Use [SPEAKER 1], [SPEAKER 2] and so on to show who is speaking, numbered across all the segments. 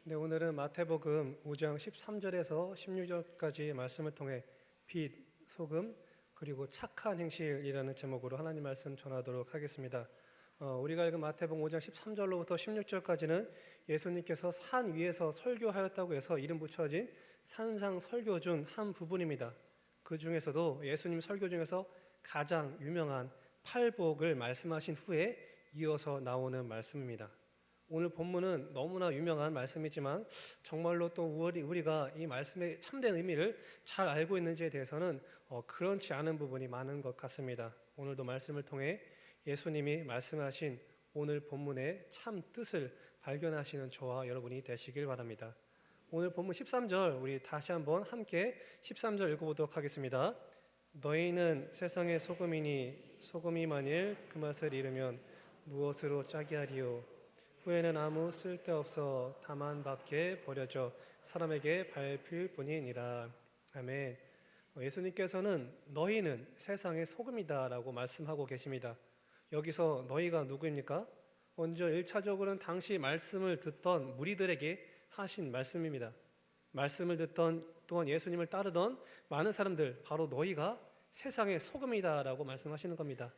[SPEAKER 1] 네, 오늘은 마태복음 5장 13절에서 16절까지 말씀을 통해 빛, 소금, 그리고 착한 행실이라는 제목으로 하나님 말씀 전하도록 하겠습니다. 우리가 읽은 마태복음 5장 13절로부터 16절까지는 예수님께서 산 위에서 설교하였다고 해서 이름 붙여진 산상 설교 중 한 부분입니다. 그 중에서도 예수님 설교 중에서 가장 유명한 팔복을 말씀하신 후에 이어서 나오는 말씀입니다. 오늘 본문은 너무나 유명한 말씀이지만 정말로 또 우리가 이 말씀의 참된 의미를 잘 알고 있는지에 대해서는 그렇지 않은 부분이 많은 것 같습니다. 오늘도 말씀을 통해 예수님이 말씀하신 오늘 본문의 참 뜻을 발견하시는 저와 여러분이 되시길 바랍니다. 오늘 본문 13절 우리 다시 한번 함께 13절 읽어보도록 하겠습니다. 너희는 세상의 소금이니 소금이 만일 그 맛을 잃으면 무엇으로 짜게 하리요? 후에는 아무 쓸데없어 다만 밖에 버려져 사람에게 밟힐 뿐이니라. 아멘. 예수님께서는 너희는 세상의 소금이다라고 말씀하고 계십니다. 여기서 너희가 누구입니까? 먼저 1차적으로는 당시 말씀을 듣던 무리들에게 하신 말씀입니다. 말씀을 듣던 또한 예수님을 따르던 많은 사람들, 바로 너희가 세상의 소금이다라고 말씀하시는 겁니다.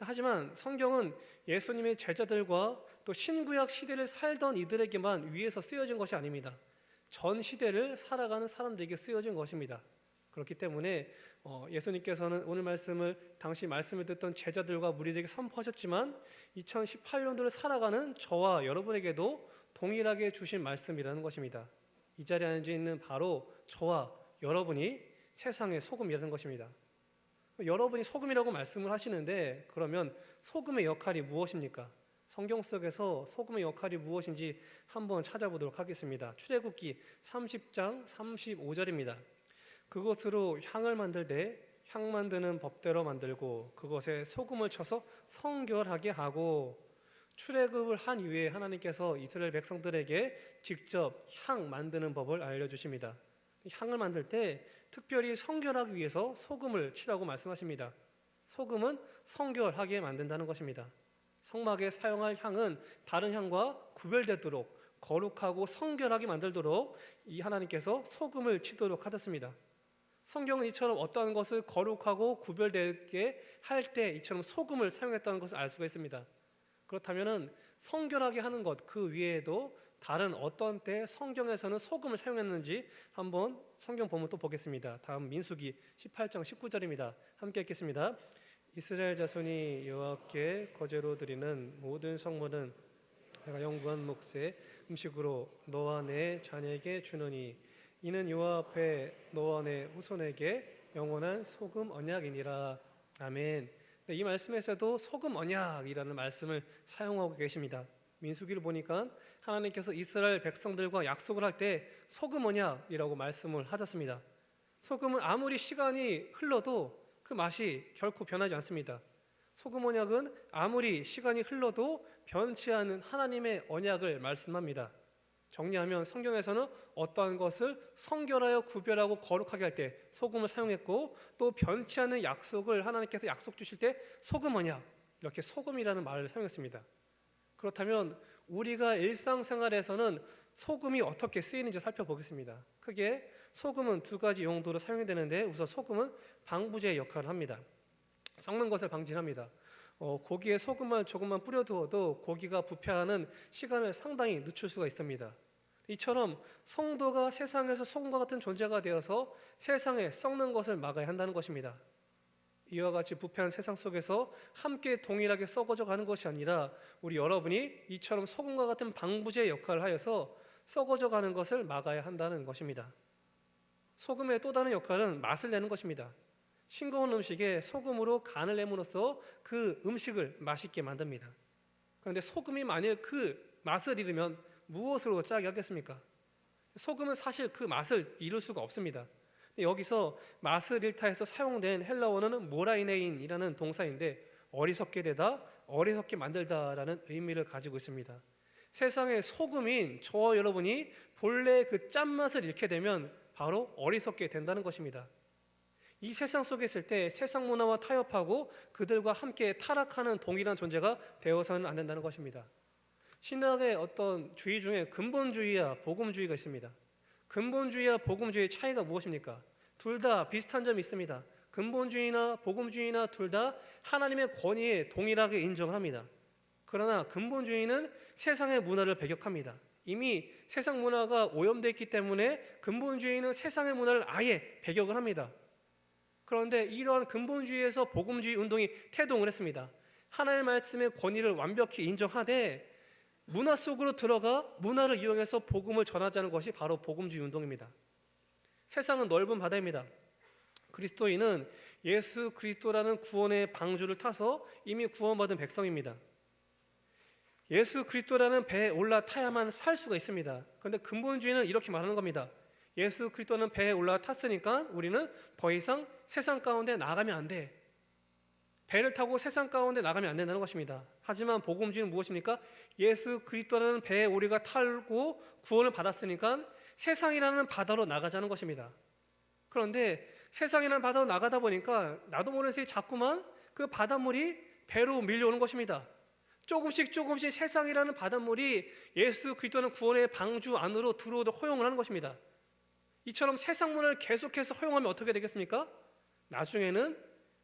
[SPEAKER 1] 하지만 성경은 예수님의 제자들과 또 신구약 시대를 살던 이들에게만 위에서 쓰여진 것이 아닙니다. 전 시대를 살아가는 사람들에게 쓰여진 것입니다. 그렇기 때문에 예수님께서는 오늘 말씀을 당시 말씀을 듣던 제자들과 무리들에게 선포하셨지만 2018년도를 살아가는 저와 여러분에게도 동일하게 주신 말씀이라는 것입니다. 이 자리에 앉아 있는 바로 저와 여러분이 세상의 소금이라는 것입니다. 여러분이 소금이라고 말씀을 하시는데 그러면 소금의 역할이 무엇입니까? 성경 속에서 소금의 역할이 무엇인지 한번 찾아보도록 하겠습니다. 출애굽기 30장 35절입니다. 그것으로 향을 만들되 향 만드는 법대로 만들고 그것에 소금을 쳐서 성결하게 하고. 출애굽을 한 이후에 하나님께서 이스라엘 백성들에게 직접 향 만드는 법을 알려주십니다. 향을 만들 때 특별히 성결하기 위해서 소금을 치라고 말씀하십니다. 소금은 성결하게 만든다는 것입니다. 성막에 사용할 향은 다른 향과 구별되도록 거룩하고 성결하게 만들도록 이 하나님께서 소금을 치도록 하셨습니다. 성경은 이처럼 어떠한 것을 거룩하고 구별되게 할 때 이처럼 소금을 사용했다는 것을 알 수가 있습니다. 그렇다면 성결하게 하는 것 그 위에도 다른 어떤 때 성경에서는 소금을 사용했는지 한번 성경 본문 또 보겠습니다. 다음 민수기 18장 19절입니다. 함께 읽겠습니다. 이스라엘 자손이 여호와께 거제로 드리는 모든 성물은 내가 영구한 몫의 음식으로 너와 내 자녀에게 주노니 이는 여호와 앞에 너와 내 후손에게 영원한 소금 언약이니라. 아멘. 이 말씀에서도 소금 언약이라는 말씀을 사용하고 계십니다. 민수기를 보니까 하나님께서 이스라엘 백성들과 약속을 할 때 소금 언약이라고 말씀을 하셨습니다. 소금은 아무리 시간이 흘러도 그 맛이 결코 변하지 않습니다. 소금 언약은 아무리 시간이 흘러도 변치 않은 하나님의 언약을 말씀합니다. 정리하면 성경에서는 어떠한 것을 성결하여 구별하고 거룩하게 할 때 소금을 사용했고 또 변치 않는 약속을 하나님께서 약속 주실 때 소금 언약, 이렇게 소금이라는 말을 사용했습니다. 그렇다면 우리가 일상생활에서는 소금이 어떻게 쓰이는지 살펴보겠습니다. 크게 소금은 두 가지 용도로 사용이 되는데 우선 소금은 방부제 역할을 합니다. 썩는 것을 방지합니다. 고기에 소금만 조금만 뿌려두어도 고기가 부패하는 시간을 상당히 늦출 수가 있습니다. 이처럼 성도가 세상에서 소금과 같은 존재가 되어서 세상에 썩는 것을 막아야 한다는 것입니다. 이와 같이 부패한 세상 속에서 함께 동일하게 썩어져 가는 것이 아니라 우리 여러분이 이처럼 소금과 같은 방부제 역할을 하여서 썩어져 가는 것을 막아야 한다는 것입니다. 소금의 또 다른 역할은 맛을 내는 것입니다. 싱거운 음식에 소금으로 간을 내므로써 그 음식을 맛있게 만듭니다. 그런데 소금이 만일 그 맛을 잃으면 무엇으로 짜게 하겠습니까? 소금은 사실 그 맛을 이룰 수가 없습니다. 여기서 맛을 잃다 해서 사용된 헬라어는 모라이네인이라는 동사인데 어리석게 되다, 어리석게 만들다라는 의미를 가지고 있습니다. 세상의 소금인 저와 여러분이 본래 그 짠맛을 잃게 되면 바로 어리석게 된다는 것입니다. 이 세상 속에 있을 때 세상 문화와 타협하고 그들과 함께 타락하는 동일한 존재가 되어서는 안 된다는 것입니다. 신학의 어떤 주의 중에 근본주의와 복음주의가 있습니다. 근본주의와 복음주의의 차이가 무엇입니까? 둘 다 비슷한 점이 있습니다. 근본주의나 복음주의나 둘 다 하나님의 권위에 동일하게 인정을 합니다. 그러나 근본주의는 세상의 문화를 배격합니다. 이미 세상 문화가 오염되어 있기 때문에 근본주의는 세상의 문화를 아예 배격을 합니다. 그런데 이러한 근본주의에서 복음주의 운동이 태동을 했습니다. 하나님의 말씀의 권위를 완벽히 인정하되 문화 속으로 들어가 문화를 이용해서 복음을 전하자는 것이 바로 복음주의 운동입니다. 세상은 넓은 바다입니다. 그리스도인은 예수 그리스도라는 구원의 방주를 타서 이미 구원받은 백성입니다. 예수 그리스도라는 배에 올라타야만 살 수가 있습니다. 그런데 근본주의는 이렇게 말하는 겁니다. 예수 그리스도는 배에 올라탔으니까 우리는 더 이상 세상 가운데 나가면 안 돼. 배를 타고 세상 가운데 나가면 안 된다는 것입니다. 하지만 복음주의는 무엇입니까? 예수 그리스도라는 배에 우리가 타고 구원을 받았으니까 세상이라는 바다로 나가자는 것입니다. 그런데 세상이라는 바다로 나가다 보니까 나도 모르는 새에 자꾸만 그 바닷물이 배로 밀려오는 것입니다. 조금씩 세상이라는 바닷물이 예수 그리스도는 구원의 방주 안으로 들어오도록 허용을 하는 것입니다. 이처럼 세상 문화를 계속해서 허용하면 어떻게 되겠습니까? 나중에는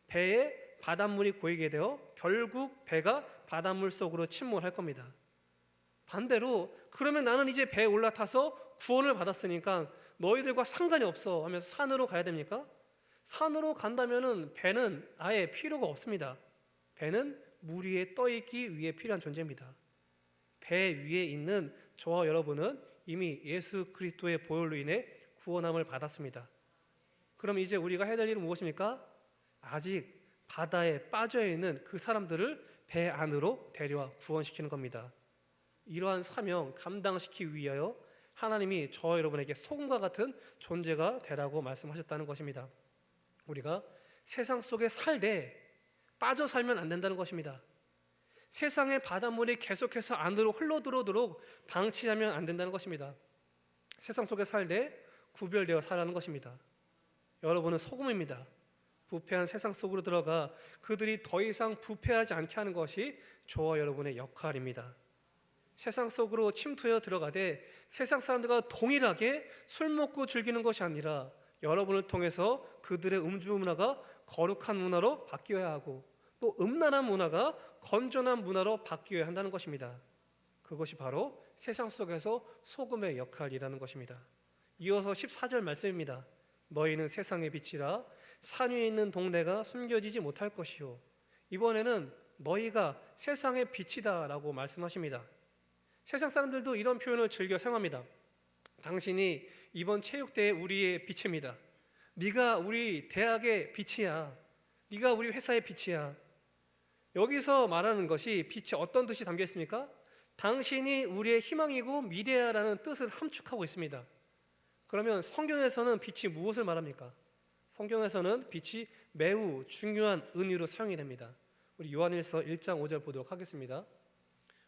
[SPEAKER 1] 배에 바닷물이 고이게 되어 결국 배가 바닷물 속으로 침몰할 겁니다. 반대로 그러면 나는 이제 배에 올라타서 구원을 받았으니까 너희들과 상관이 없어 하면서 산으로 가야 됩니까? 산으로 간다면은 배는 아예 필요가 없습니다. 배는 물 위에 떠 있기 위해 필요한 존재입니다. 배 위에 있는 저와 여러분은 이미 예수 그리스도의 보혈로 인해 구원함을 받았습니다. 그럼 이제 우리가 해야 될 일은 무엇입니까? 아직 바다에 빠져 있는 그 사람들을 배 안으로 데려와 구원시키는 겁니다. 이러한 사명 감당시키기 위하여 하나님이 저와 여러분에게 소금과 같은 존재가 되라고 말씀하셨다는 것입니다. 우리가 세상 속에 살되 빠져 살면 안 된다는 것입니다. 세상의 바닷물이 계속해서 안으로 흘러들어오도록 방치하면 안 된다는 것입니다. 세상 속에 살되 구별되어 살라는 것입니다. 여러분은 소금입니다. 부패한 세상 속으로 들어가 그들이 더 이상 부패하지 않게 하는 것이 저와 여러분의 역할입니다. 세상 속으로 침투해 들어가되 세상 사람들과 동일하게 술 먹고 즐기는 것이 아니라 여러분을 통해서 그들의 음주 문화가 거룩한 문화로 바뀌어야 하고 또 음란한 문화가 건전한 문화로 바뀌어야 한다는 것입니다. 그것이 바로 세상 속에서 소금의 역할이라는 것입니다. 이어서 14절 말씀입니다. 너희는 세상의 빛이라 산 위에 있는 동네가 숨겨지지 못할 것이요. 이번에는 너희가 세상의 빛이다 라고 말씀하십니다. 세상 사람들도 이런 표현을 즐겨 사용합니다. 당신이 이번 체육대회 우리의 빛입니다. 네가 우리 대학의 빛이야. 네가 우리 회사의 빛이야. 여기서 말하는 것이 빛이 어떤 뜻이 담겨 있습니까? 당신이 우리의 희망이고 미래야라는 뜻을 함축하고 있습니다. 그러면 성경에서는 빛이 무엇을 말합니까? 성경에서는 빛이 매우 중요한 은유로 사용이 됩니다. 우리 요한일서 1장 5절 보도록 하겠습니다.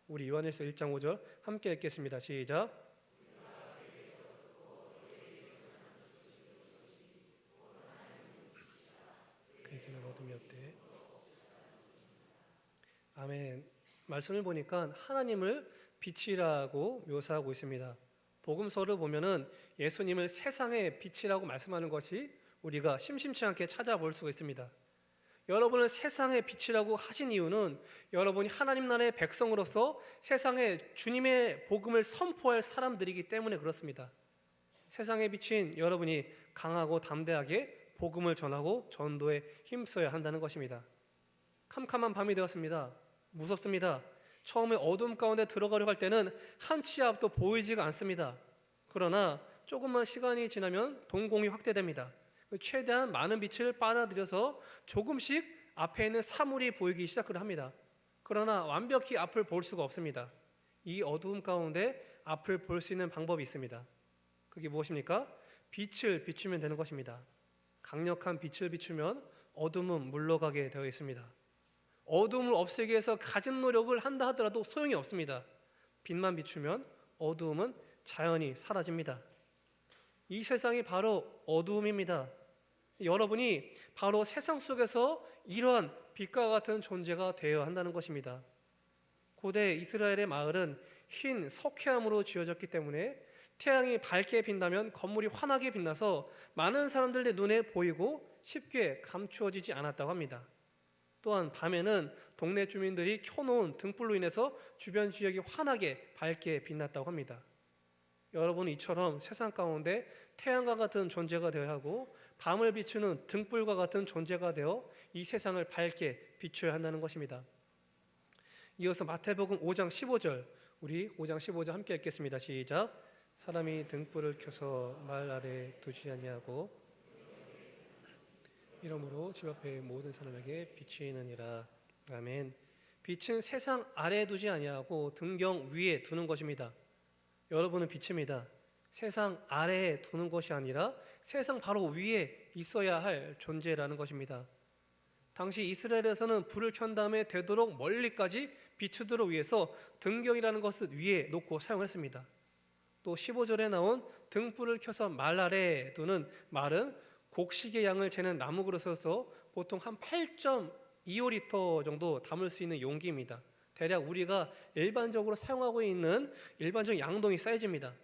[SPEAKER 1] 우리 요한일서 1장 5절 함께 읽겠습니다. 시작. 그에게는 어둠이 없대. 아멘. 말씀을 보니까 하나님을 빛이라고 묘사하고 있습니다. 복음서를 보면은 예수님을 세상의 빛이라고 말씀하는 것이 우리가 심심치 않게 찾아볼 수가 있습니다. 여러분을 세상의 빛이라고 하신 이유는 여러분이 하나님 나라의 백성으로서 세상에 주님의 복음을 선포할 사람들이기 때문에 그렇습니다. 세상의 빛인 여러분이 강하고 담대하게 복음을 전하고 전도에 힘써야 한다는 것입니다. 캄캄한 밤이 되었습니다. 무섭습니다. 처음에 어둠 가운데 들어가려고 할 때는 한 치 앞도 보이지가 않습니다. 그러나 조금만 시간이 지나면 동공이 확대됩니다. 최대한 많은 빛을 빨아들여서 조금씩 앞에 있는 사물이 보이기 시작을 합니다. 그러나 완벽히 앞을 볼 수가 없습니다. 이 어두움 가운데 앞을 볼 수 있는 방법이 있습니다. 그게 무엇입니까? 빛을 비추면 되는 것입니다. 강력한 빛을 비추면 어둠은 물러가게 되어 있습니다. 어둠을 없애기 위해서 가진 노력을 한다 하더라도 소용이 없습니다. 빛만 비추면 어두움은 자연히 사라집니다. 이 세상이 바로 어두움입니다. 여러분이 바로 세상 속에서 이러한 빛과 같은 존재가 되어야 한다는 것입니다. 고대 이스라엘의 마을은 흰 석회암으로 지어졌기 때문에 태양이 밝게 빛나면 건물이 환하게 빛나서 많은 사람들의 눈에 보이고 쉽게 감추어지지 않았다고 합니다. 또한 밤에는 동네 주민들이 켜놓은 등불로 인해서 주변 지역이 환하게 밝게 빛났다고 합니다. 여러분은 이처럼 세상 가운데 태양과 같은 존재가 되어야 하고 밤을 비추는 등불과 같은 존재가 되어 이 세상을 밝게 비춰야 한다는 것입니다. 이어서 마태복음 5장 15절, 우리 5장 15절 함께 읽겠습니다. 시작. 사람이 등불을 켜서 말 아래 두지 아니하고 이러므로 집 앞에 모든 사람에게 비치느니라. 아멘. 빛은 세상 아래에 두지 아니하고 등경 위에 두는 것입니다. 여러분은 빛입니다. 세상 아래에 두는 것이 아니라 세상 바로 위에 있어야 할 존재라는 것입니다. 당시 이스라엘에서는 불을 켠 다음에 되도록 멀리까지 비추도록 위해서 등경이라는 것을 위에 놓고 사용했습니다. 또 15절에 나온 등불을 켜서 말 아래에 두는 말은 곡식의 양을 재는 나무 그릇에서 보통 한 8.25리터 정도 담을 수 있는 용기입니다. 대략 우리가 일반적으로 사용하고 있는 일반적 양동이 사이즈입니다.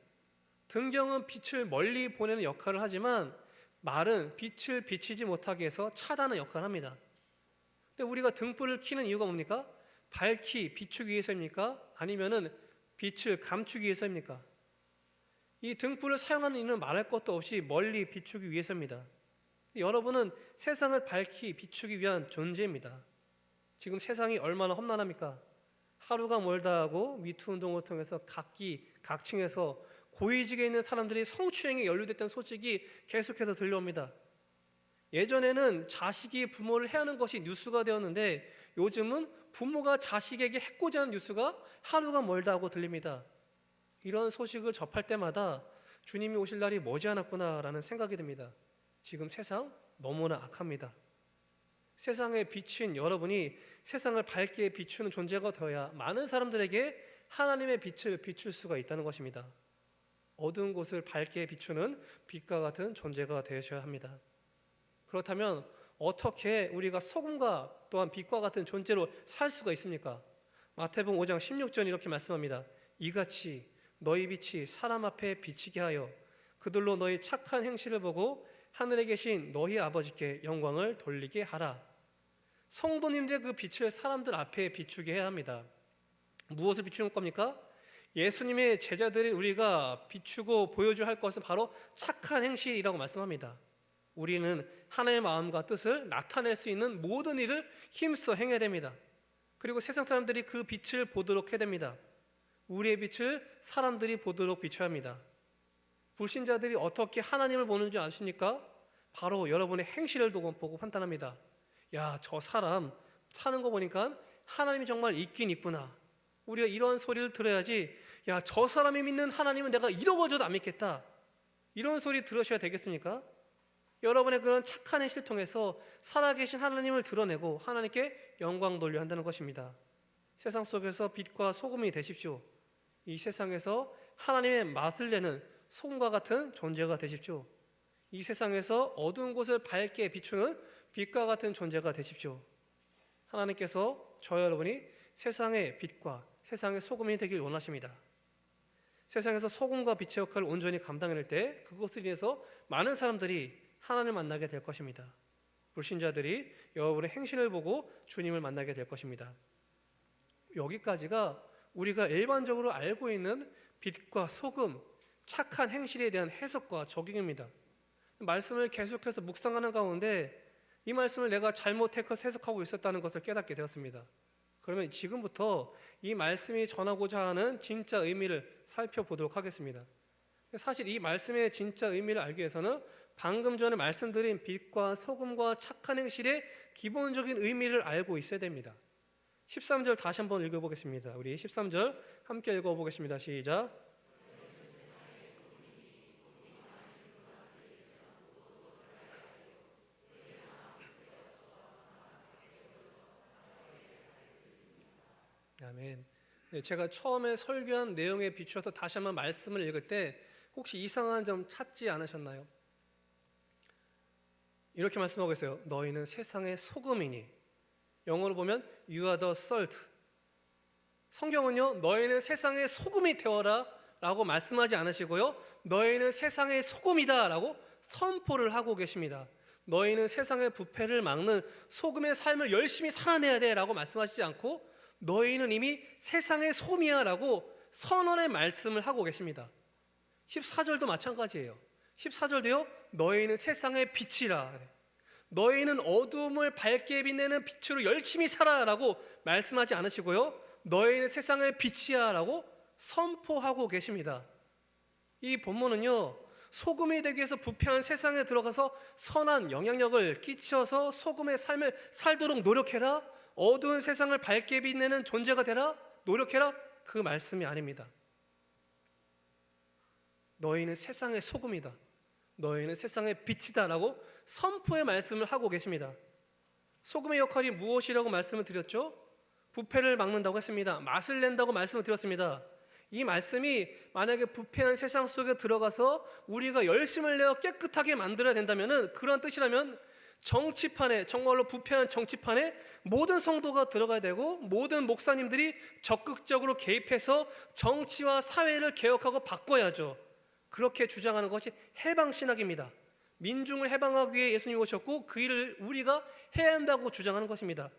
[SPEAKER 1] 등경은 빛을 멀리 보내는 역할을 하지만 말은 빛을 비치지 못하게 해서 차단하는 역할을 합니다. 근데 우리가 등불을 켜는 이유가 뭡니까? 밝히 비추기 위해서입니까? 아니면은 빛을 감추기 위해서입니까? 이 등불을 사용하는 이유는 말할 것도 없이 멀리 비추기 위해서입니다. 여러분은 세상을 밝히 비추기 위한 존재입니다. 지금 세상이 얼마나 험난합니까? 하루가 멀다 하고 미투 운동을 통해서 각층에서 고위직에 있는 사람들이 성추행에 연루됐다는 소식이 계속해서 들려옵니다. 예전에는 자식이 부모를 해하는 것이 뉴스가 되었는데 요즘은 부모가 자식에게 해코지하는 뉴스가 하루가 멀다 하고 들립니다. 이런 소식을 접할 때마다 주님이 오실 날이 머지않았구나라는 생각이 듭니다. 지금 세상 너무나 악합니다. 세상에 비친 여러분이 세상을 밝게 비추는 존재가 되어야 많은 사람들에게 하나님의 빛을 비출 수가 있다는 것입니다. 어두운 곳을 밝게 비추는 빛과 같은 존재가 되셔야 합니다. 그렇다면 어떻게 우리가 소금과 또한 빛과 같은 존재로 살 수가 있습니까? 마태복음 5장 16절 이렇게 말씀합니다. 이같이 너희 빛이 사람 앞에 비치게 하여 그들로 너희 착한 행실을 보고 하늘에 계신 너희 아버지께 영광을 돌리게 하라. 성도님들의 그 빛을 사람들 앞에 비추게 해야 합니다. 무엇을 비추는 겁니까? 예수님의 제자들인 우리가 비추고 보여줘야 할 것은 바로 착한 행실이라고 말씀합니다. 우리는 하나님의 마음과 뜻을 나타낼 수 있는 모든 일을 힘써 행해야 됩니다. 그리고 세상 사람들이 그 빛을 보도록 해야 됩니다. 우리의 빛을 사람들이 보도록 비춰야 합니다. 불신자들이 어떻게 하나님을 보는 줄 아십니까? 바로 여러분의 행실을 보고 판단합니다. 야, 저 사람 사는 거 보니까 하나님이 정말 있긴 있구나. 우리가 이런 소리를 들어야지, 야, 저 사람이 믿는 하나님은 내가 잃어버려도 안 믿겠다. 이런 소리 들으셔야 되겠습니까? 여러분의 그런 착한 행실을 통해서 살아계신 하나님을 드러내고 하나님께 영광 돌려 한다는 것입니다. 세상 속에서 빛과 소금이 되십시오. 이 세상에서 하나님의 맛을 내는 소금과 같은 존재가 되십시오. 이 세상에서 어두운 곳을 밝게 비추는 빛과 같은 존재가 되십시오. 하나님께서 저 여러분이 세상의 빛과 세상의 소금이 되길 원하십니다. 세상에서 소금과 빛의 역할을 온전히 감당할 때 그것을 위해서 많은 사람들이 하나님을 만나게 될 것입니다. 불신자들이 여러분의 행실을 보고 주님을 만나게 될 것입니다. 여기까지가 우리가 일반적으로 알고 있는 빛과 소금, 착한 행실에 대한 해석과 적용입니다. 말씀을 계속해서 묵상하는 가운데 이 말씀을 내가 잘못 해석하고 있었다는 것을 깨닫게 되었습니다. 그러면 지금부터 이 말씀이 전하고자 하는 진짜 의미를 살펴보도록 하겠습니다. 사실 이 말씀의 진짜 의미를 알기 위해서는 방금 전에 말씀드린 빛과 소금과 착한 행실의 기본적인 의미를 알고 있어야 됩니다. 13절 다시 한번 읽어보겠습니다. 우리 13절 함께 읽어보겠습니다. 시작. 아멘. 네, 제가 처음에 설교한 내용에 비추어서 다시 한번 말씀을 읽을 때 혹시 이상한 점 찾지 않으셨나요? 이렇게 말씀하고 있어요. 너희는 세상의 소금이니. 영어로 보면 You are the salt. 성경은요, 너희는 세상의 소금이 되어라 라고 말씀하지 않으시고요, 너희는 세상의 소금이다 라고 선포를 하고 계십니다. 너희는 세상의 부패를 막는 소금의 삶을 열심히 살아내야 돼 라고 말씀하시지 않고, 너희는 이미 세상의 소금이야 라고 선언의 말씀을 하고 계십니다. 14절도 마찬가지예요. 14절도요, 너희는 세상의 빛이라, 너희는 어둠을 밝게 빛내는 빛으로 열심히 살아 라고 말씀하지 않으시고요, 너희는 세상의 빛이야 라고 선포하고 계십니다. 이 본문은요, 소금이 되기 위해서 부패한 세상에 들어가서 선한 영향력을 끼쳐서 소금의 삶을 살도록 노력해라, 어두운 세상을 밝게 빛내는 존재가 되라, 노력해라, 그 말씀이 아닙니다. 너희는 세상의 소금이다, 너희는 세상의 빛이다 라고 선포의 말씀을 하고 계십니다. 소금의 역할이 무엇이라고 말씀을 드렸죠? 부패를 막는다고 했습니다. 맛을 낸다고 말씀을 드렸습니다. 이 말씀이 만약에 부패한 세상 속에 들어가서 우리가 열심을 내어 깨끗하게 만들어야 된다면, 그런 뜻이라면 정치판에, 정말로 부패한 정치판에 모든 성도가 들어가야 되고 모든 목사님들이 적극적으로 개입해서 정치와 사회를 개혁하고 바꿔야죠. 그렇게 주장하는 것이 해방신학입니다. 민중을 해방하기 위해 예수님이 오셨고 그 일을 우리가 해야 한다고 주장하는 것입니다.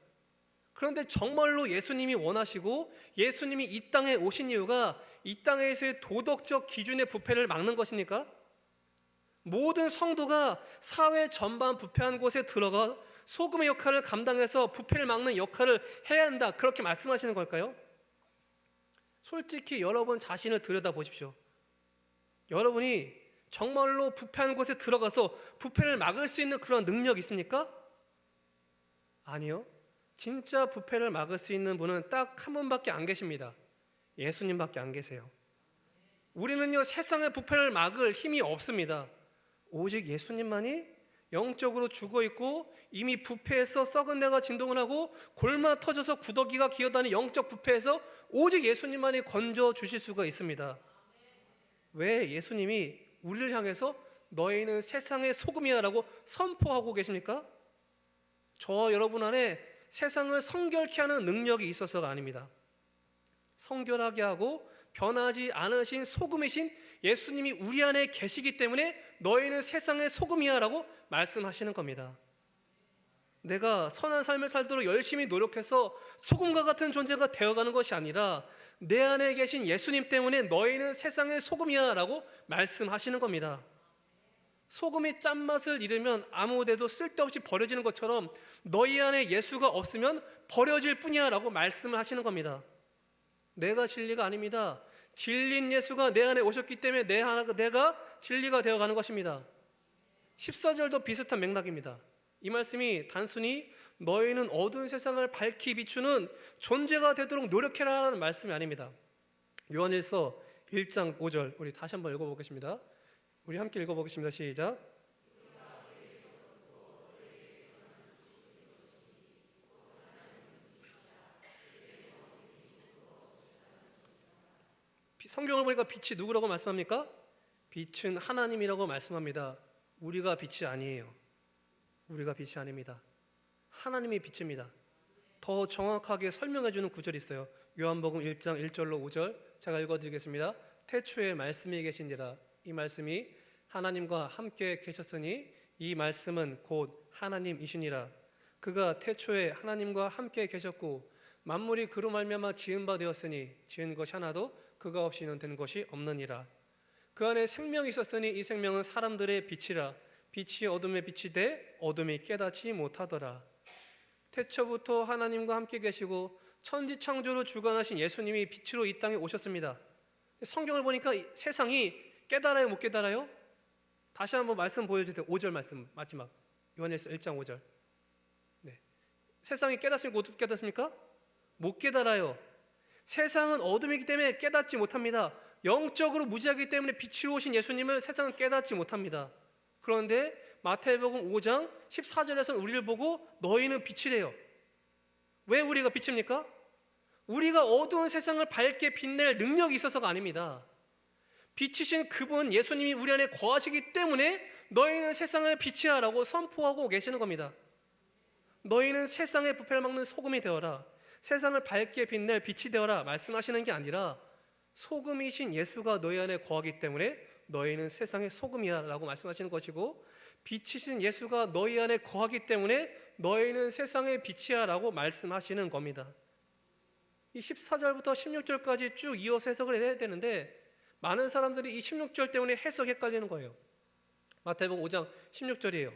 [SPEAKER 1] 그런데 정말로 예수님이 원하시고 예수님이 이 땅에 오신 이유가 이 땅에서의 도덕적 기준의 부패를 막는 것입니까? 모든 성도가 사회 전반 부패한 곳에 들어가 소금의 역할을 감당해서 부패를 막는 역할을 해야 한다, 그렇게 말씀하시는 걸까요? 솔직히 여러분 자신을 들여다보십시오. 여러분이 정말로 부패한 곳에 들어가서 부패를 막을 수 있는 그런 능력이 있습니까? 아니요. 진짜 부패를 막을 수 있는 분은 딱 한 분밖에 안 계십니다. 예수님밖에 안 계세요. 우리는요, 세상의 부패를 막을 힘이 없습니다. 오직 예수님만이 영적으로 죽어있고 이미 부패해서 썩은 내가 진동을 하고 골마 터져서 구더기가 기어다니는 영적 부패에서 오직 예수님만이 건져주실 수가 있습니다. 왜 예수님이 우리를 향해서 너희는 세상의 소금이야 라고 선포하고 계십니까? 저와 여러분 안에 세상을 성결케 하는 능력이 있어서가 아닙니다. 성결하게 하고 변하지 않으신 소금이신 예수님이 우리 안에 계시기 때문에 너희는 세상의 소금이야 라고 말씀하시는 겁니다. 내가 선한 삶을 살도록 열심히 노력해서 소금과 같은 존재가 되어가는 것이 아니라 내 안에 계신 예수님 때문에 너희는 세상의 소금이야 라고 말씀하시는 겁니다. 소금이 짠맛을 잃으면 아무데도 쓸데없이 버려지는 것처럼 너희 안에 예수가 없으면 버려질 뿐이야 라고 말씀을 하시는 겁니다. 내가 진리가 아닙니다. 진리인 예수가 내 안에 오셨기 때문에 내가 진리가 되어가는 것입니다. 14절도 비슷한 맥락입니다. 이 말씀이 단순히 너희는 어두운 세상을 밝히 비추는 존재가 되도록 노력해라라는 말씀이 아닙니다. 요한일서 1장 5절 우리 다시 한번 읽어보겠습니다. 우리 함께 읽어보겠습니다. 시작. 성경을 보니까 빛이 누구라고 말씀합니까? 빛은 하나님이라고 말씀합니다. 우리가 빛이 아니에요. 우리가 빛이 아닙니다. 하나님이 빛입니다. 더 정확하게 설명해 주는 구절이 있어요. 요한복음 1장 1절로 5절 제가 읽어드리겠습니다. 태초에 말씀이 계신지라. 이 말씀이 하나님과 함께 계셨으니 이 말씀은 곧 하나님이시니라. 그가 태초에 하나님과 함께 계셨고 만물이 그로 말미암아 지은 바 되었으니 지은 것이 하나도 그가 없이는 된 것이 없느니라. 그 안에 생명이 있었으니 이 생명은 사람들의 빛이라. 빛이 어둠에 빛이 돼 어둠이 깨닫지 못하더라. 태초부터 하나님과 함께 계시고 천지창조로 주관하신 예수님이 빛으로 이 땅에 오셨습니다. 성경을 보니까 세상이 깨달아요, 못 깨달아요? 다시 한번 말씀 보여주세요. 5절 말씀 마지막 요한일서 1장 5절. 네. 세상이 깨닫습니까? 못 깨닫습니까? 못 깨달아요. 세상은 어둠이기 때문에 깨닫지 못합니다. 영적으로 무지하기 때문에 빛이 오신 예수님을 세상은 깨닫지 못합니다. 그런데 마태복음 5장 14절에서는 우리를 보고 너희는 빛이래요. 왜 우리가 빛입니까? 우리가 어두운 세상을 밝게 빛낼 능력이 있어서가 아닙니다. 빛이신 그분 예수님이 우리 안에 거하시기 때문에 너희는 세상의 빛이야 라고 선포하고 계시는 겁니다. 너희는 세상의 부패를 막는 소금이 되어라. 세상을 밝게 빛낼 빛이 되어라 말씀하시는 게 아니라 소금이신 예수가 너희 안에 거하기 때문에 너희는 세상의 소금이야 라고 말씀하시는 것이고, 빛이신 예수가 너희 안에 거하기 때문에 너희는 세상의 빛이야 라고 말씀하시는 겁니다. 이 14절부터 16절까지 쭉 이어서 해석을 해야 되는데 많은 사람들이 이 16절 때문에 해석이 헷갈리는 거예요. 마태복음 5장 16절이에요.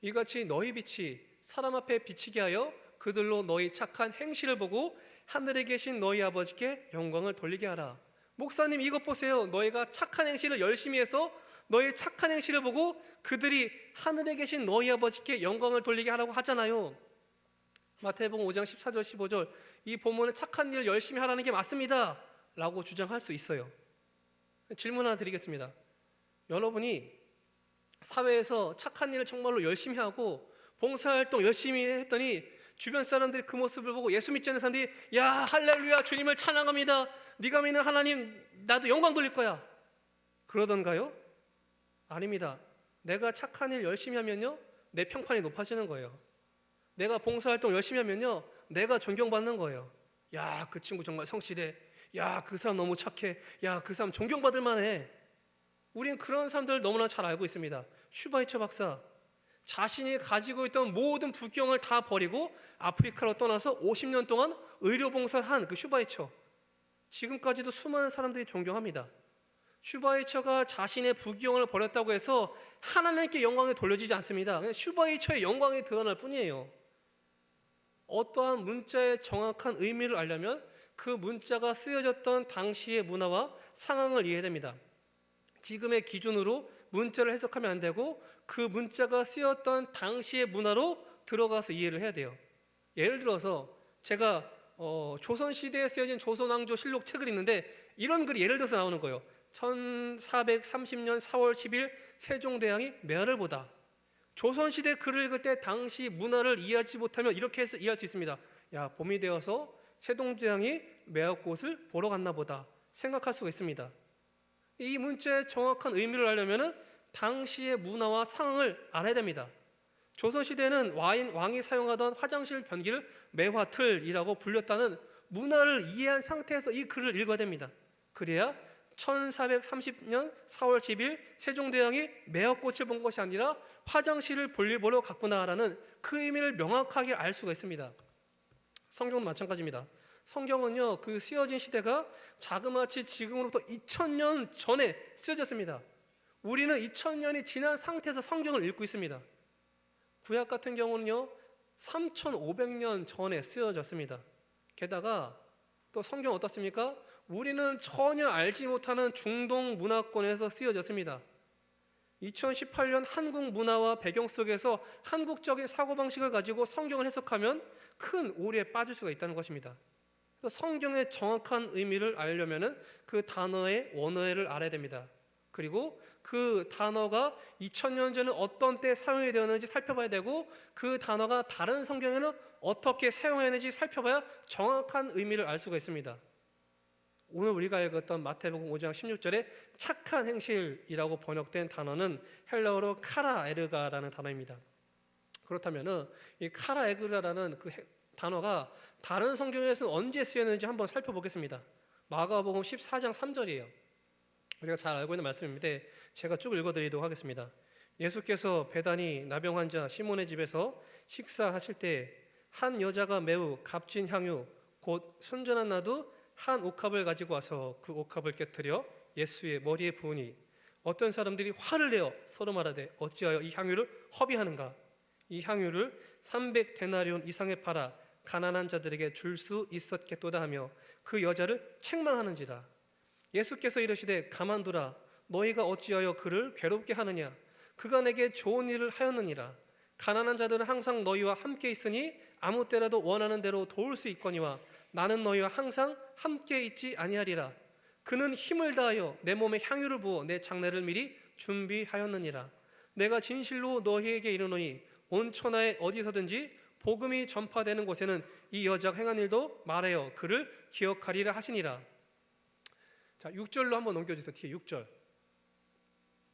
[SPEAKER 1] 이같이 너희 빛이 사람 앞에 비치게 하여 그들로 너희 착한 행실을 보고 하늘에 계신 너희 아버지께 영광을 돌리게 하라. 목사님 이것 보세요. 너희가 착한 행실을 열심히 해서 너희 착한 행실을 보고 그들이 하늘에 계신 너희 아버지께 영광을 돌리게 하라고 하잖아요. 마태복음 5장 14절 15절 이 본문은 착한 일을 열심히 하라는 게 맞습니다 라고 주장할 수 있어요. 질문 하나 드리겠습니다. 여러분이 사회에서 착한 일을 정말로 열심히 하고 봉사활동 열심히 했더니 주변 사람들이 그 모습을 보고 예수 믿지 않는 사람들이 야 할렐루야 주님을 찬양합니다, 네가 믿는 하나님 나도 영광 돌릴 거야 그러던가요? 아닙니다. 내가 착한 일 열심히 하면요 내 평판이 높아지는 거예요. 내가 봉사활동 열심히 하면요 내가 존경받는 거예요. 야 그 친구 정말 성실해, 야 그 사람 너무 착해, 야 그 사람 존경받을 만해. 우린 그런 사람들을 너무나 잘 알고 있습니다. 슈바이처 박사 자신이 가지고 있던 모든 부경을 다 버리고 아프리카로 떠나서 50년 동안 의료봉사를 한 그 슈바이처, 지금까지도 수많은 사람들이 존경합니다. 슈바이처가 자신의 부경을 버렸다고 해서 하나님께 영광이 돌려지지 않습니다. 그냥 슈바이처의 영광이 드러날 뿐이에요. 어떠한 문자의 정확한 의미를 알려면 그 문자가 쓰여졌던 당시의 문화와 상황을 이해해야 됩니다. 지금의 기준으로 문자를 해석하면 안 되고 그 문자가 쓰였던 당시의 문화로 들어가서 이해를 해야 돼요. 예를 들어서 제가 조선시대에 쓰여진 조선왕조 실록 책을 읽는데 이런 글이 예를 들어서 나오는 거예요. 1430년 4월 10일 세종대왕이 매화를 보다. 조선시대 글을 읽을 때 당시 문화를 이해하지 못하면 이렇게 해서 이해할 수 있습니다. 야 봄이 되어서 세종대왕이 매화꽃을 보러 갔나 보다 생각할 수가 있습니다. 이 문자의 정확한 의미를 알려면 당시의 문화와 상황을 알아야 됩니다. 조선시대는 왕이 사용하던 화장실 변기를 매화틀이라고 불렸다는 문화를 이해한 상태에서 이 글을 읽어야 됩니다. 그래야 1430년 4월 10일 세종대왕이 매화꽃을 본 것이 아니라 화장실을 볼일 보러 갔구나라는 그 의미를 명확하게 알 수가 있습니다. 성경은 마찬가지입니다. 성경은요 그 쓰여진 시대가 자그마치 지금으로부터 2000년 전에 쓰여졌습니다. 우리는 2000년이 지난 상태에서 성경을 읽고 있습니다. 구약 같은 경우는요 3500년 전에 쓰여졌습니다. 게다가 또 성경 어떻습니까? 우리는 전혀 알지 못하는 중동 문화권에서 쓰여졌습니다. 2018년 한국 문화와 배경 속에서 한국적인 사고방식을 가지고 성경을 해석하면 큰 오류에 빠질 수가 있다는 것입니다. 성경의 정확한 의미를 알려면 그 단어의 원어를 알아야 됩니다. 그리고 그 단어가 2000년 전에 어떤 때 사용이 되었는지 살펴봐야 되고 그 단어가 다른 성경에는 어떻게 사용했는지 살펴봐야 정확한 의미를 알 수가 있습니다. 오늘 우리가 읽었던 마태복음 5장 16절에 착한 행실이라고 번역된 단어는 헬라어로 카라에르가라는 단어입니다. 그렇다면 이 카라에르가라는 그 단어가 다른 성경에서는 언제 쓰였는지 한번 살펴보겠습니다. 마가복음 14장 3절이에요. 우리가 잘 알고 있는 말씀인데 제가 쭉 읽어드리도록 하겠습니다. 예수께서 베다니 나병 환자 시몬의 집에서 식사하실 때 한 여자가 매우 값진 향유 곧 순전한 나도 한 옥합을 가지고 와서 그 옥합을 깨뜨려 예수의 머리에 부으니 어떤 사람들이 화를 내어 서로 말하되 어찌하여 이 향유를 허비하는가? 이 향유를 300데나리온 이상에 팔아 가난한 자들에게 줄 수 있었겠도다 하며 그 여자를 책망하는지라. 예수께서 이르시되 가만두라. 너희가 어찌하여 그를 괴롭게 하느냐? 그가 내게 좋은 일을 하였느니라. 가난한 자들은 항상 너희와 함께 있으니 아무 때라도 원하는 대로 도울 수 있거니와 나는 너희와 항상 함께 있지 아니하리라. 그는 힘을 다하여 내 몸에 향유를 부어 내 장례를 미리 준비하였느니라. 내가 진실로 너희에게 이르노니 온 천하에 어디서든지 복음이 전파되는 곳에는 이 여자가 행한 일도 말하여 그를 기억하리라 하시니라. 자, 6절로 한번 넘겨주세요. 뒤에 6절.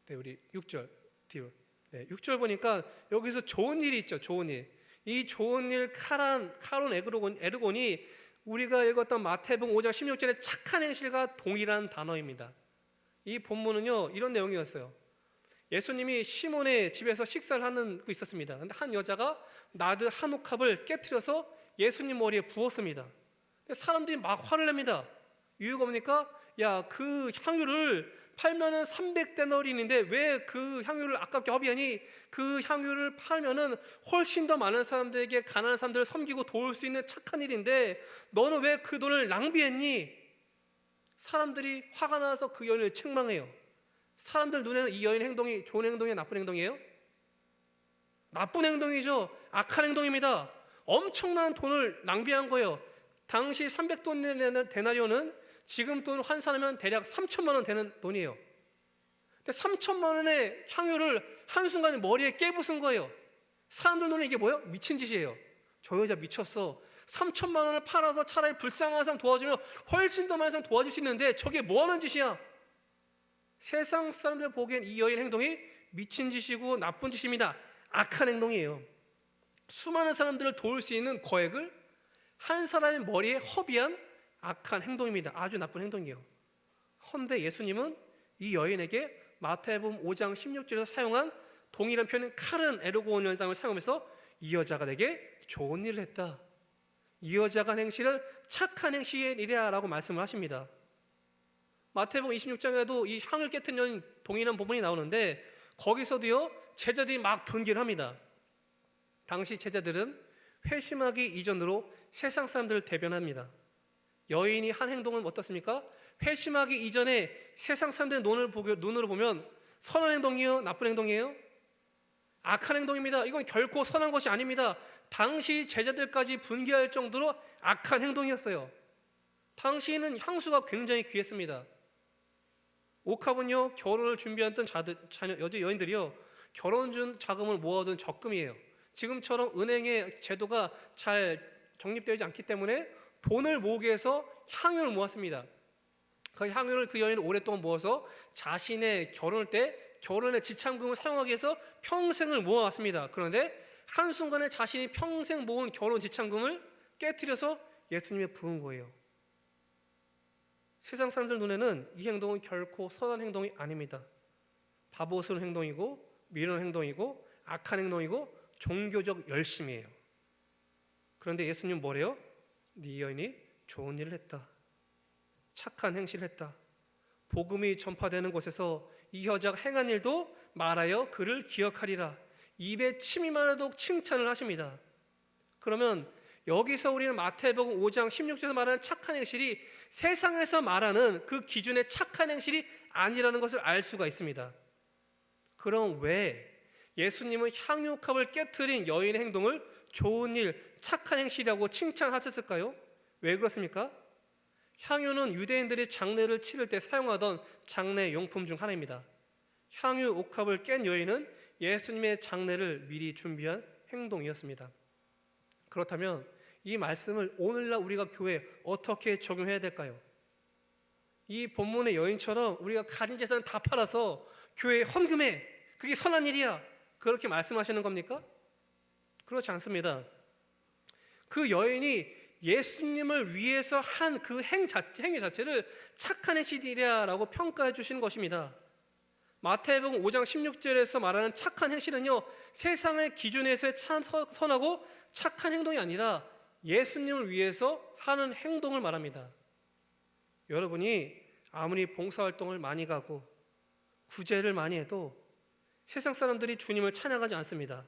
[SPEAKER 1] 네, 우리 6절 뒤로. 네, 6절 보니까 여기서 좋은 일이 있죠. 좋은 일. 이 좋은 일 카론 에르곤이 우리가 읽었던 마태복음 5장 16절의 착한 행실과 동일한 단어입니다. 이 본문은요, 이런 내용이었어요. 예수님이 시몬의 집에서 식사를 하고 있었습니다. 근데 한 여자가 나드 한 옥합을 깨트려서 예수님 머리에 부었습니다. 사람들이 막 화를 냅니다. 이유가 뭡니까? 야, 그 향유를 팔면은 300데나리인데 왜 그 향유를 아깝게 허비하니? 그 향유를 팔면은 훨씬 더 많은 사람들에게, 가난한 사람들을 섬기고 도울 수 있는 착한 일인데 너는 왜 그 돈을 낭비했니? 사람들이 화가 나서 그 여인을 책망해요. 사람들 눈에는 이 여인의 행동이 좋은 행동이에요, 나쁜 행동이에요? 나쁜 행동이죠. 악한 행동입니다. 엄청난 돈을 낭비한 거예요. 당시 300데나리온은 지금 돈 환산하면 대략 3천만 원 되는 돈이에요. 근데 3천만 원의 향유를 한순간에 머리에 깨부순 거예요. 사람들 눈에 이게 뭐예요? 미친 짓이에요. 저 여자 미쳤어. 3천만 원을 팔아서 차라리 불쌍한 사람 도와주면 훨씬 더 많은 사람 도와줄 수 있는데 저게 뭐 하는 짓이야? 세상 사람들 보기엔 이 여인 행동이 미친 짓이고 나쁜 짓입니다. 악한 행동이에요. 수많은 사람들을 도울 수 있는 거액을 한 사람의 머리에 허비한 악한 행동입니다. 아주 나쁜 행동이에요. 헌데 예수님은 이 여인에게 마태복음 5장 16절에서 사용한 동일한 표현인 칼은 에르고온이라는 단어를 사용하면서 이 여자가 내게 좋은 일을 했다. 이 여자가 한 행실은 착한 행실이라 라고 말씀을 하십니다. 마태복음 26장에도 이 향을 깨트린 여인 동일한 부분이 나오는데 거기서도요, 제자들이 막 분개를 합니다. 당시 제자들은 회심하기 이전으로 세상 사람들을 대변합니다. 여인이 한 행동은 어떻습니까? 회심하기 이전에 세상 사람들의 눈으로 보면 선한 행동이에요? 나쁜 행동이에요? 악한 행동입니다. 이건 결코 선한 것이 아닙니다. 당시 제자들까지 분개할 정도로 악한 행동이었어요. 당시에는 향수가 굉장히 귀했습니다. 옥합은요, 결혼을 준비했던 여인들이요, 결혼 자금을 모아둔 적금이에요. 지금처럼 은행의 제도가 잘 정립되어 있지 않기 때문에 돈을 모으기 위해서 향유를 모았습니다. 그 향유를 그 여인은 오랫동안 모아서 자신의 결혼의 지참금을 사용하기 위해서 평생을 모아왔습니다. 그런데 한순간에 자신이 평생 모은 결혼 지참금을 깨트려서 예수님에 부은 거예요. 세상 사람들 눈에는 이 행동은 결코 선한 행동이 아닙니다. 바보스러운 행동이고 미련한 행동이고 악한 행동이고 종교적 열심이에요. 그런데 예수님 뭐래요? 네 여인이 좋은 일을 했다. 착한 행실을 했다. 복음이 전파되는 곳에서 이 여자가 행한 일도 말하여 그를 기억하리라. 입에 침이 많아도 칭찬을 하십니다. 그러면 여기서 우리는 마태복음 5장 16절에서 말하는 착한 행실이 세상에서 말하는 그 기준의 착한 행실이 아니라는 것을 알 수가 있습니다. 그럼 왜 예수님은 향유컵을 깨트린 여인의 행동을 좋은 일, 착한 행실이라고 칭찬하셨을까요? 왜 그렇습니까? 향유는 유대인들이 장례를 치를 때 사용하던 장례 용품 중 하나입니다. 향유 옥합을 깬 여인은 예수님의 장례를 미리 준비한 행동이었습니다. 그렇다면 이 말씀을 오늘날 우리가 교회에 어떻게 적용해야 될까요? 이 본문의 여인처럼 우리가 가진 재산 다 팔아서 교회에 헌금해, 그게 선한 일이야, 그렇게 말씀하시는 겁니까? 그렇지 않습니다. 그 여인이 예수님을 위해서 한 그 행위 자체를 착한 행실이라고 평가해 주시는 것입니다. 마태복음 5장 16절에서 말하는 착한 행실은요, 세상의 기준에서의 선하고 착한 행동이 아니라 예수님을 위해서 하는 행동을 말합니다. 여러분이 아무리 봉사활동을 많이 가고 구제를 많이 해도 세상 사람들이 주님을 찬양하지 않습니다.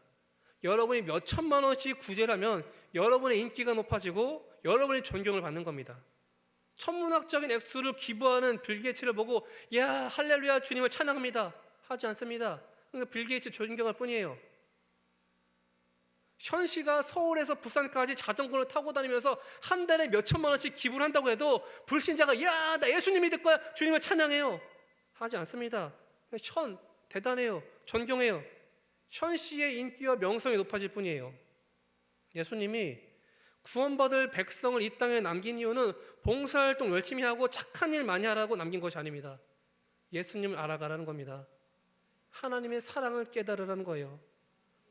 [SPEAKER 1] 여러분이 몇 천만 원씩 구제를 하면 여러분의 인기가 높아지고 여러분의 존경을 받는 겁니다. 천문학적인 액수를 기부하는 빌 게이츠를 보고 야, 할렐루야, 주님을 찬양합니다 하지 않습니다. 그러니까 빌 게이츠 존경할 뿐이에요. 현 씨가 서울에서 부산까지 자전거를 타고 다니면서 한 달에 몇 천만 원씩 기부를 한다고 해도 불신자가 야, 나 예수님 믿을 거야, 주님을 찬양해요 하지 않습니다. 현 대단해요, 존경해요. 현 씨의 인기와 명성이 높아질 뿐이에요. 예수님이 구원받을 백성을 이 땅에 남긴 이유는 봉사활동 열심히 하고 착한 일 많이 하라고 남긴 것이 아닙니다. 예수님을 알아가라는 겁니다. 하나님의 사랑을 깨달으라는 거예요.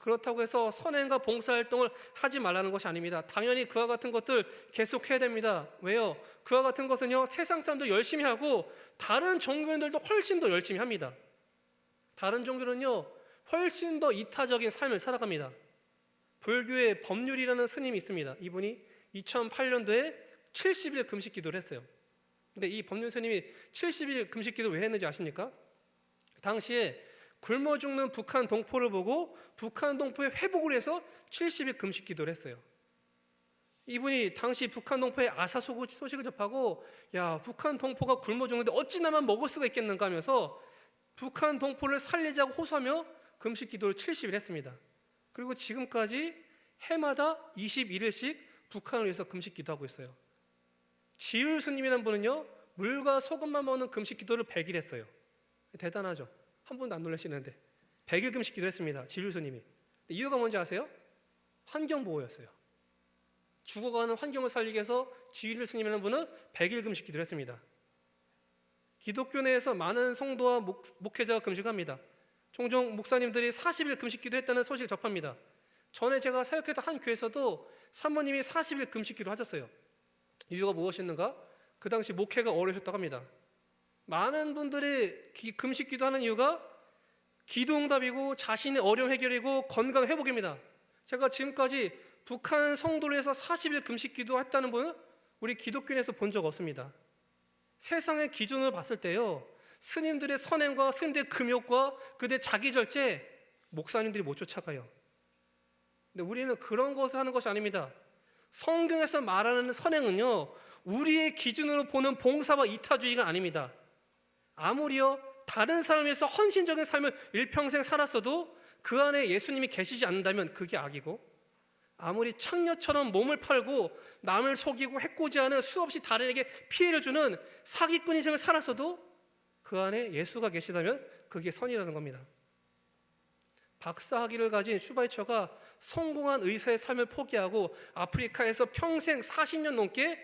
[SPEAKER 1] 그렇다고 해서 선행과 봉사활동을 하지 말라는 것이 아닙니다. 당연히 그와 같은 것들 계속해야 됩니다. 왜요? 그와 같은 것은요, 세상 사람도 열심히 하고 다른 종교인들도 훨씬 더 열심히 합니다. 다른 종교는요, 훨씬 더 이타적인 삶을 살아갑니다. 불교의 법률이라는 스님이 있습니다. 이분이 2008년도에 70일 금식 기도를 했어요. 근데 이 법률 스님이 70일 금식 기도 왜 했는지 아십니까? 당시에 굶어 죽는 북한 동포를 보고 북한 동포의 회복을 위해서 70일 금식 기도를 했어요. 이분이 당시 북한 동포의 아사 소식을 접하고, 야, 북한 동포가 굶어 죽는데 어찌 나만 먹을 수가 있겠는가 하면서 북한 동포를 살리자고 호소하며 금식 기도를 70일 했습니다. 그리고 지금까지 해마다 21일씩 북한을 위해서 금식 기도하고 있어요. 지율 스님이라는 분은요, 물과 소금만 먹는 금식 기도를 100일 했어요. 대단하죠? 한 번도 안 놀라시는데 100일 금식 기도를 했습니다. 지율 스님이. 이유가 뭔지 아세요? 환경보호였어요. 죽어가는 환경을 살리기 위해서 지율 스님이라는 분은 100일 금식 기도를 했습니다. 기독교 내에서 많은 성도와 목회자가 금식합니다. 종종 목사님들이 40일 금식 기도했다는 소식을 접합니다. 전에 제가 사역했던 한 교회에서도 사모님이 40일 금식 기도 하셨어요. 이유가 무엇이었는가? 그 당시 목회가 어려우셨다고 합니다. 많은 분들이 금식 기도하는 이유가 기도응답이고 자신의 어려움 해결이고 건강 회복입니다. 제가 지금까지 북한 성도를 위해서 40일 금식 기도했다는 분은 우리 기독교인에서 본 적 없습니다. 세상의 기준을 봤을 때요, 스님들의 선행과 스님들의 금욕과 그들의 자기 절제, 목사님들이 못 쫓아가요. 근데 우리는 그런 것을 하는 것이 아닙니다. 성경에서 말하는 선행은요, 우리의 기준으로 보는 봉사와 이타주의가 아닙니다. 아무리요 다른 사람을 위해서 헌신적인 삶을 일평생 살았어도 그 안에 예수님이 계시지 않는다면 그게 악이고, 아무리 창녀처럼 몸을 팔고 남을 속이고 해코지하는 수없이 다른에게 피해를 주는 사기꾼 인생을 살았어도 그 안에 예수가 계시다면 그게 선이라는 겁니다. 박사학위를 가진 슈바이처가 성공한 의사의 삶을 포기하고 아프리카에서 평생 40년 넘게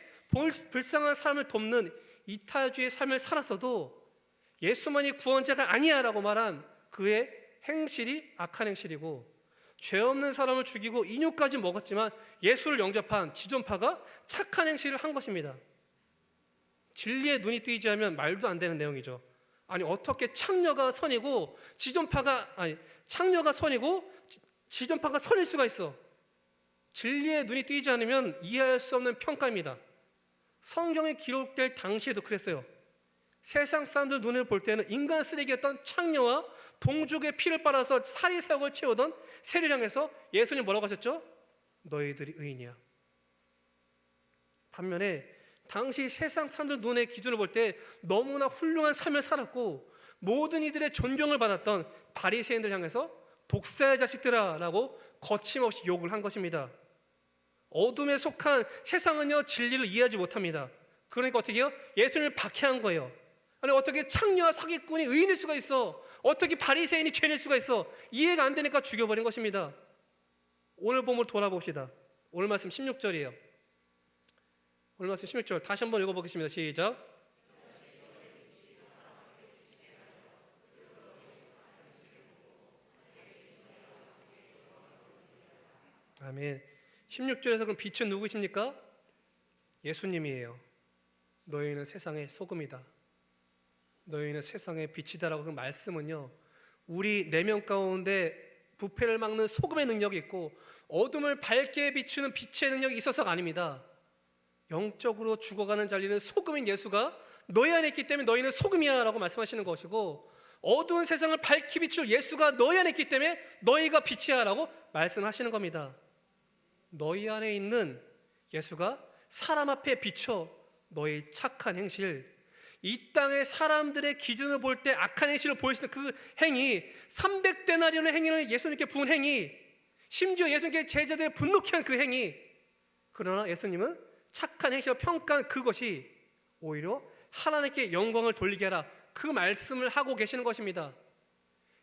[SPEAKER 1] 불쌍한 사람을 돕는 이타주의 삶을 살았어도 예수만이 구원자가 아니야 라고 말한 그의 행실이 악한 행실이고, 죄 없는 사람을 죽이고 인육까지 먹었지만 예수를 영접한 지존파가 착한 행실을 한 것입니다. 진리에 눈이 뜨이지 않으면 말도 안 되는 내용이죠. 아니, 어떻게 창녀가 선이고 창녀가 선이고 지존파가 선일 수가 있어? 진리에 눈이 뜨이지 않으면 이해할 수 없는 평가입니다. 성경에 기록될 당시에도 그랬어요. 세상 사람들 눈을 볼 때는 인간 쓰레기였던 창녀와 동족의 피를 빨아서 사리사욕을 채우던 세를 향해서 예수님 뭐라고 하셨죠? 너희들이 의인이야. 반면에 당시 세상 사람들 눈의 기준을 볼 때 너무나 훌륭한 삶을 살았고 모든 이들의 존경을 받았던 바리새인들 향해서 독사의 자식들아 라고 거침없이 욕을 한 것입니다. 어둠에 속한 세상은요 진리를 이해하지 못합니다. 그러니까 어떻게 해요? 예수님을 박해한 거예요. 아니, 어떻게 창녀와 사기꾼이 의인일 수가 있어? 어떻게 바리새인이 죄인일 수가 있어? 이해가 안 되니까 죽여버린 것입니다. 오늘 본문을 돌아봅시다. 오늘 말씀 16절이에요. 오늘 말씀 16절 다시 한번 읽어보겠습니다. 시작. 아멘. 16절에서 그럼 빛은 누구십니까? 예수님이에요. 너희는 세상의 소금이다. 너희는 세상의 빛이다라고 그 말씀은요, 우리 내면 가운데 부패를 막는 소금의 능력이 있고 어둠을 밝게 비추는 빛의 능력이 있어서가 아닙니다. 영적으로 죽어가는 잔리는 소금인 예수가 너희 안에 있기 때문에 너희는 소금이야 라고 말씀하시는 것이고, 어두운 세상을 밝게 비출 예수가 너희 안에 있기 때문에 너희가 빛이야 라고 말씀하시는 겁니다. 너희 안에 있는 예수가 사람 앞에 비춰 너희 착한 행실, 이 땅의 사람들의 기준을 볼 때 악한 행실을 보이시는 그 행위, 300데나리온의 행위를 예수님께 부은 행위, 심지어 예수님께 제자들을 분노케 한 그 행위, 그러나 예수님은 착한 행실을 평가한 그것이 오히려 하나님께 영광을 돌리게 하라, 그 말씀을 하고 계시는 것입니다.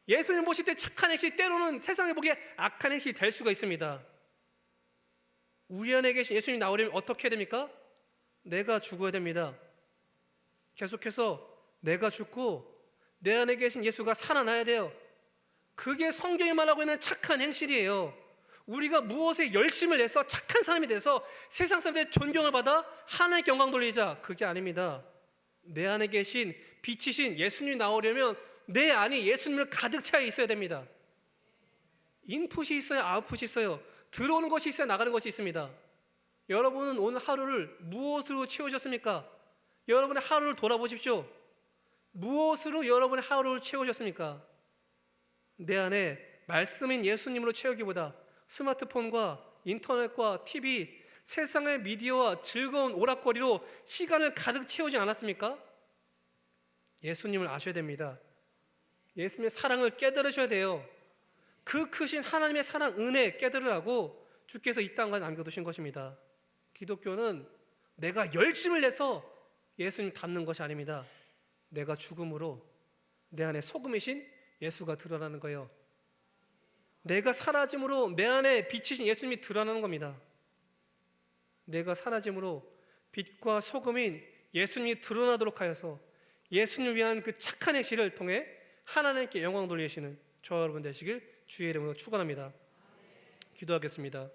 [SPEAKER 1] 예수님 보실 때 착한 행실이 때로는 세상에 보기에 악한 행실이 될 수가 있습니다. 우리 안에 계신 예수님 나오려면 어떻게 해야 됩니까? 내가 죽어야 됩니다. 계속해서 내가 죽고 내 안에 계신 예수가 살아나야 돼요. 그게 성경이 말하고 있는 착한 행실이에요. 우리가 무엇에 열심을 내서 착한 사람이 돼서 세상 사람들의 존경을 받아 하나님께 영광 돌리자, 그게 아닙니다. 내 안에 계신 빛이신 예수님이 나오려면 내 안에 예수님을 가득 차 있어야 됩니다. 인풋이 있어요, 아웃풋이 있어요. 들어오는 것이 있어야 나가는 것이 있습니다. 여러분은 오늘 하루를 무엇으로 채우셨습니까? 여러분의 하루를 돌아보십시오. 무엇으로 여러분의 하루를 채우셨습니까? 내 안에 말씀인 예수님으로 채우기보다 스마트폰과 인터넷과 TV, 세상의 미디어와 즐거운 오락거리로 시간을 가득 채우지 않았습니까? 예수님을 아셔야 됩니다. 예수님의 사랑을 깨달으셔야 돼요. 그 크신 하나님의 사랑, 은혜 깨달으라고 주께서 이 땅에 남겨두신 것입니다. 기독교는 내가 열심을 내서 예수님 닮는 것이 아닙니다. 내가 죽음으로 내 안에 소금이신 예수가 드러나는 거예요. 내가 사라짐으로 내 안에 빛이신 예수님이 드러나는 겁니다. 내가 사라짐으로 빛과 소금인 예수님이 드러나도록 하여서 예수님을 위한 그 착한 행실을 통해 하나님께 영광 돌리시는 저와 여러분 되시길 주의 이름으로 축원합니다. 기도하겠습니다.